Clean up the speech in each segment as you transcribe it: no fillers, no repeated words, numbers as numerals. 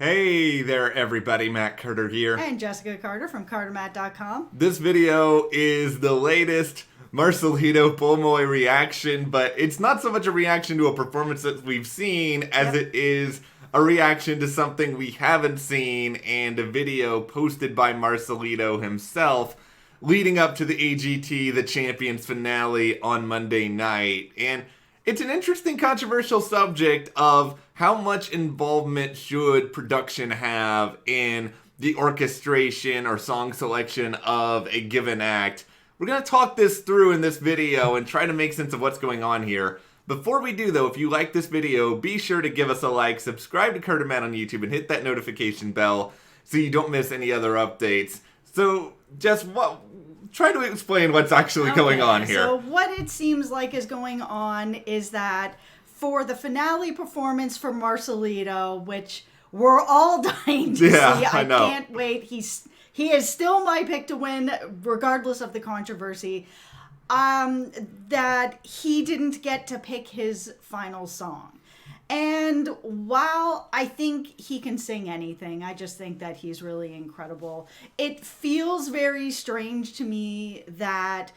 Hey there, everybody. Matt Carter here. And Jessica Carter from CARTERMATT.com. This video is the latest Marcelito Pomoy reaction, but it's not so much a reaction to a performance that we've seen as it is a reaction to something we haven't seen and a video posted by Marcelito himself leading up to the AGT, the Champions finale on Monday night. And it's an interesting controversial subject of how much involvement should production have in the orchestration or song selection of a given act. We're going to talk this through in this video and try to make sense of what's going on here. Before we do though, if you like this video, be sure to give us a like, subscribe to CARTERMATT on YouTube, and hit that notification bell so you don't miss any other updates. So, Jess, try to explain what's actually going on here. So what it seems like is going on is that for the finale performance for Marcelito, which we're all dying to see, I know. Can't wait. He is still my pick to win, regardless of the controversy. That he didn't get to pick his final song. And while I think he can sing anything, I just think that he's really incredible. It feels very strange to me that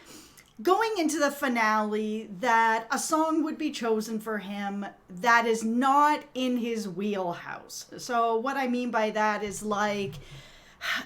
going into the finale, that a song would be chosen for him that is not in his wheelhouse. So what I mean by that is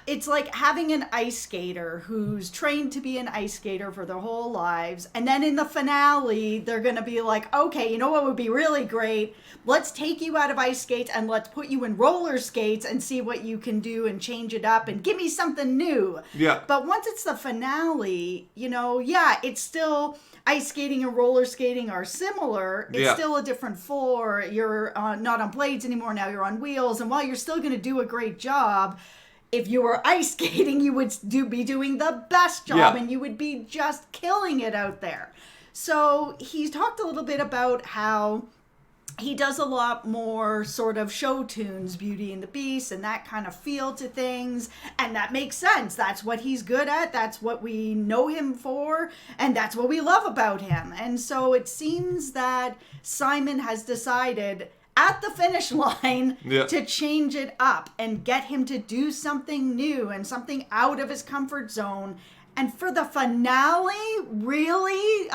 it's like having an ice skater who's trained to be an ice skater for their whole lives, and then in the finale they're gonna be like, okay, you know what would be really great? Let's take you out of ice skates and let's put you in roller skates and see what you can do and change it up and give me something new. Yeah. But once it's the finale, it's still ice skating and roller skating are similar. It's still a different floor. You're not on blades anymore. Now you're on wheels, and while you're still gonna do a great job, if you were ice skating, you would be doing the best job, and you would be just killing it out there. So he's talked a little bit about how he does a lot more sort of show tunes, Beauty and the Beast, and that kind of feel to things. And that makes sense. That's what he's good at. That's what we know him for. And that's what we love about him. And so it seems that Simon has decided at the finish line to change it up and get him to do something new and something out of his comfort zone. And for the finale, really?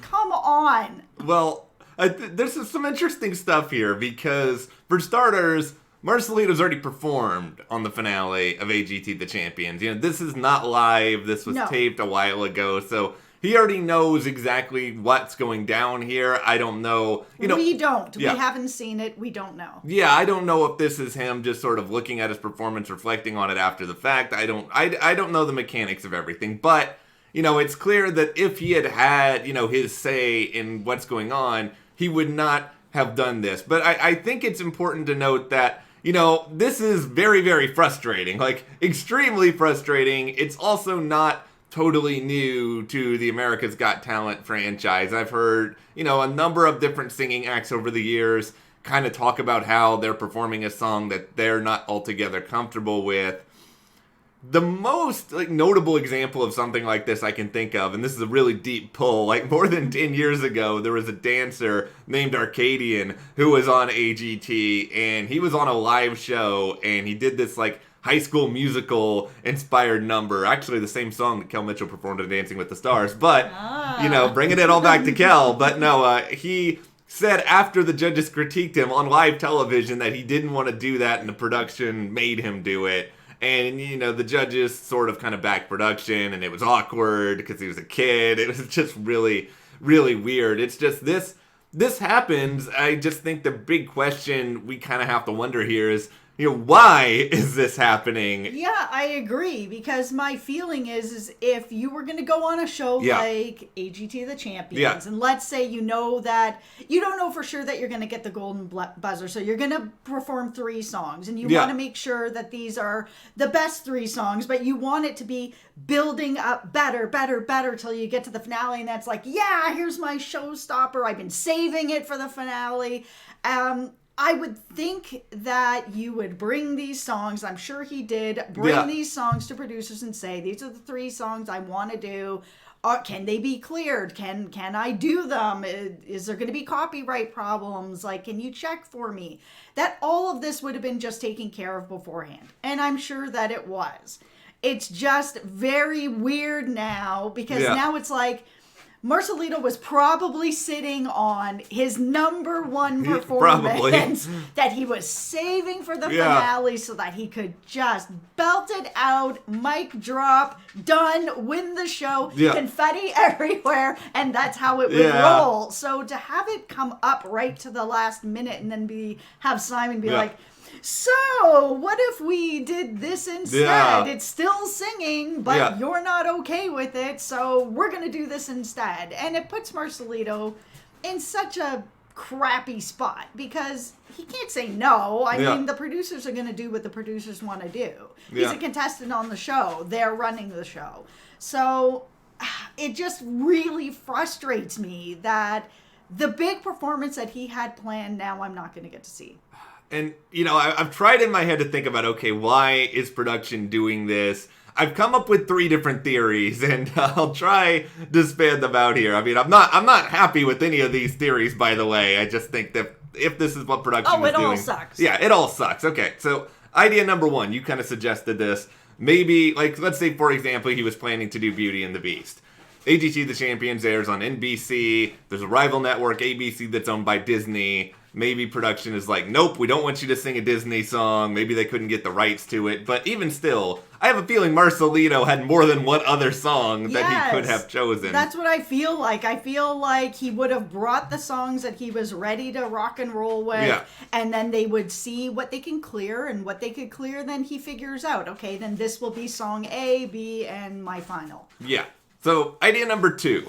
Come on. Well, there's some interesting stuff here because, for starters, Marcelito's already performed on the finale of AGT, the Champions. This is not live. This was taped a while ago, so he already knows exactly what's going down here. I don't know. We don't. We haven't seen it. We don't know. Yeah, I don't know if this is him just sort of looking at his performance, reflecting on it after the fact. I don't know the mechanics of everything. But, it's clear that if he had his say in what's going on, he would not have done this. But I think it's important to note that, this is very, very frustrating. Extremely frustrating. It's also not totally new to the America's Got Talent franchise. I've heard, a number of different singing acts over the years kind of talk about how they're performing a song that they're not altogether comfortable with. The most notable example of something like this I can think of, and this is a really deep pull, more than 10 years ago, there was a dancer named Arcadian who was on AGT, and he was on a live show, and he did this High School Musical inspired number. Actually, the same song that Kel Mitchell performed in Dancing with the Stars. But, bringing it all back to Kel. But no, he said after the judges critiqued him on live television that he didn't want to do that and the production made him do it. And, the judges sort of kind of backed production, and it was awkward because he was a kid. It was just really, really weird. It's just this happens. I just think the big question we kind of have to wonder here is, why is this happening? Yeah, I agree, because my feeling is if you were going to go on a show like AGT the Champions, and let's say that you don't know for sure that you're going to get the golden buzzer, so you're going to perform 3 songs, and you want to make sure that these are the best 3 songs, but you want it to be building up better till you get to the finale, and that's here's my showstopper. I've been saving it for the finale. I would think that you would bring these songs, I'm sure he did, these songs to producers and say, these are the 3 songs I want to do. can they be cleared? Can I do them? Is there going to be copyright problems? Like, can you check for me? That all of this would have been just taken care of beforehand. And I'm sure that it was. It's just very weird now because now it's like Marcelino was probably sitting on his number one performance that he was saving for the finale so that he could just belt it out, mic drop, done, win the show, confetti everywhere, and that's how it would roll. So to have it come up right to the last minute and then have Simon be like, so, what if we did this instead? Yeah. It's still singing, but you're not okay with it, so we're going to do this instead. And it puts Marcelito in such a crappy spot because he can't say no. I mean, the producers are going to do what the producers want to do. He's a contestant on the show. They're running the show. So, it just really frustrates me that the big performance that he had planned, now I'm not going to get to see. And, you know, I've tried in my head to think about, okay, why is production doing this? I've come up with 3 different theories, and I'll try to span them out here. I mean, I'm not happy with any of these theories, by the way. I just think that if this is what production is doing... Oh, it all sucks. Yeah, it all sucks. Okay, so idea number 1, you kind of suggested this. Maybe, like, let's say, for example, he was planning to do Beauty and the Beast. AGT The Champions airs on NBC. There's a rival network, ABC, that's owned by Disney. Maybe production is like, nope, we don't want you to sing a Disney song. Maybe they couldn't get the rights to it. But even still, I have a feeling Marcelino had more than one other song that he could have chosen. That's what I feel like. I feel like he would have brought the songs that he was ready to rock and roll with. And then they would see what they can clear. And what they could clear, then he figures out, okay, then this will be song A, B, and my final. Yeah. So, idea number 2.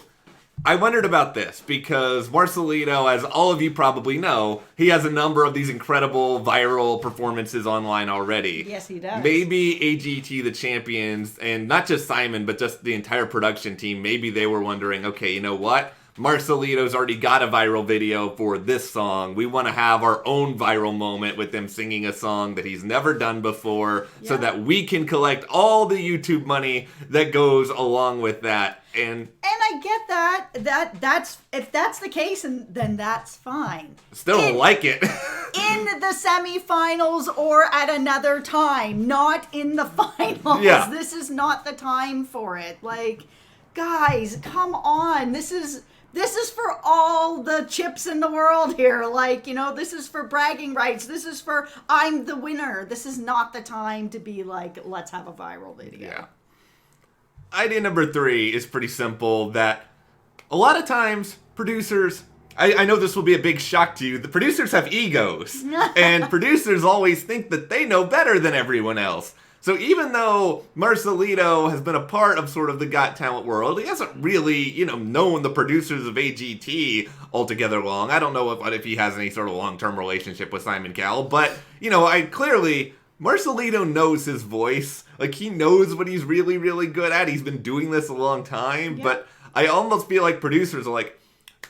I wondered about this because Marcelino, as all of you probably know, he has a number of these incredible viral performances online already. Yes, he does. Maybe AGT, the champions, and not just Simon, but just the entire production team, maybe they were wondering, okay, you know what? Marcelito's already got a viral video for this song. We want to have our own viral moment with him singing a song that he's never done before so that we can collect all the YouTube money that goes along with that. And I get that. That's if that's the case, and then that's fine. Still don't like it. In the semifinals or at another time, not in the finals. Yeah. This is not the time for it. Like, guys, come on. This is for all the chips in the world here. Like, you know, this is for bragging rights. This is for I'm the winner. This is not the time to be like, let's have a viral video. Yeah. Idea number 3 is pretty simple, that a lot of times producers, I know this will be a big shock to you, the producers have egos. And producers always think that they know better than everyone else. So even though Marcelino has been a part of sort of the Got Talent world, he hasn't really, you know, known the producers of AGT altogether long. I don't know if he has any sort of long-term relationship with Simon Cowell, but, you know, Marcelino knows his voice. Like, he knows what he's really, really good at. He's been doing this a long time, but I almost feel like producers are like,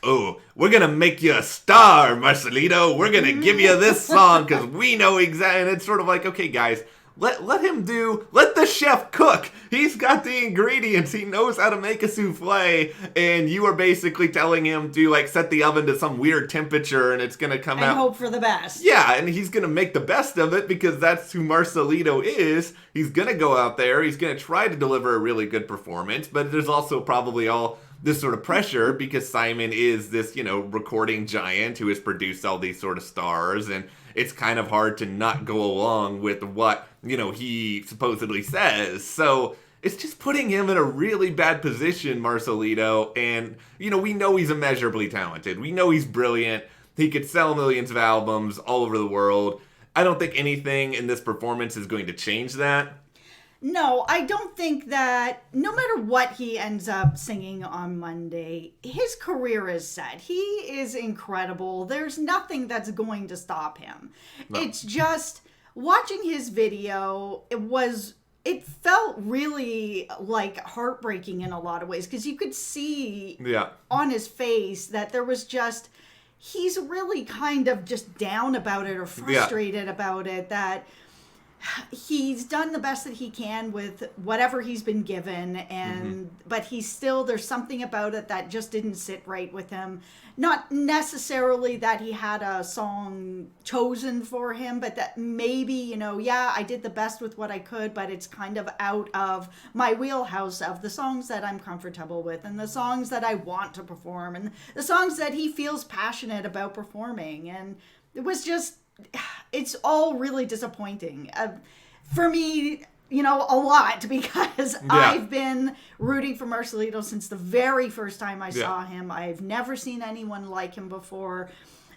oh, we're going to make you a star, Marcelino. We're going to give you this song because we know exactly. And it's sort of like, okay, guys, let the chef cook. He's got the ingredients. He knows how to make a souffle. And you are basically telling him to, like, set the oven to some weird temperature and it's going to come out. And hope for the best. Yeah, and he's going to make the best of it because that's who Marcelino is. He's going to go out there. He's going to try to deliver a really good performance. But there's also probably all this sort of pressure because Simon is this, you know, recording giant who has produced all these sort of stars. And it's kind of hard to not go along with what, you know, he supposedly says. So it's just putting him in a really bad position, Marcelino. And, you know, we know he's immeasurably talented. We know he's brilliant. He could sell millions of albums all over the world. I don't think anything in this performance is going to change that. No, I don't think that no matter what he ends up singing on Monday, his career is set. He is incredible. There's nothing that's going to stop him. No. It's just watching his video, it felt really like heartbreaking in a lot of ways because you could see on his face that there was just, he's really kind of just down about it or frustrated about it, that he's done the best that he can with whatever he's been given, and but he's still, there's something about it that just didn't sit right with him. Not necessarily that he had a song chosen for him, but that maybe, you know, yeah, I did the best with what I could, but it's kind of out of my wheelhouse of the songs that I'm comfortable with and the songs that I want to perform and the songs that he feels passionate about performing. And it was just, it's all really disappointing for me, you know, a lot, because I've been rooting for Marcelito since the very first time I saw him. I've never seen anyone like him before.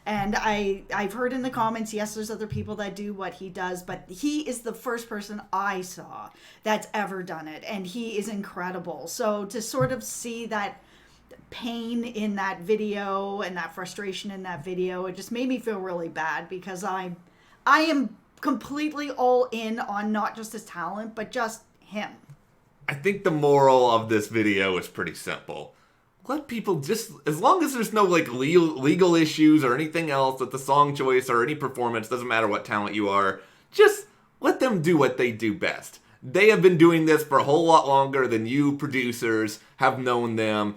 And I've heard in the comments, yes, there's other people that do what he does, but he is the first person I saw that's ever done it. And he is incredible. So to sort of see that pain in that video and that frustration in that video, it just made me feel really bad, because I am completely all in on not just his talent, but just him. I think the moral of this video is pretty simple. Let people just, as long as there's no like legal issues or anything else with the song choice or any performance, doesn't matter what talent you are, just let them do what they do best. They have been doing this for a whole lot longer than you producers have known them.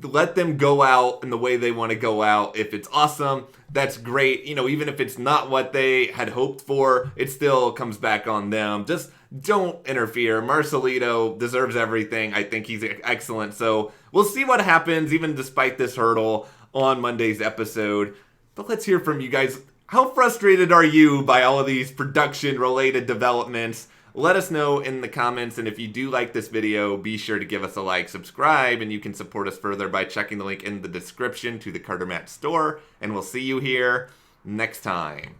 Let them go out in the way they want to go out. If it's awesome, that's great. You know, even if it's not what they had hoped for, it still comes back on them. Just don't interfere. Marcelito deserves everything. I think he's excellent. So we'll see what happens, even despite this hurdle, on Monday's episode. But let's hear from you guys. How frustrated are you by all of these production-related developments? Let us know in the comments, and if you do like this video, be sure to give us a like, subscribe, and you can support us further by checking the link in the description to the CARTERMATT store, and we'll see you here next time.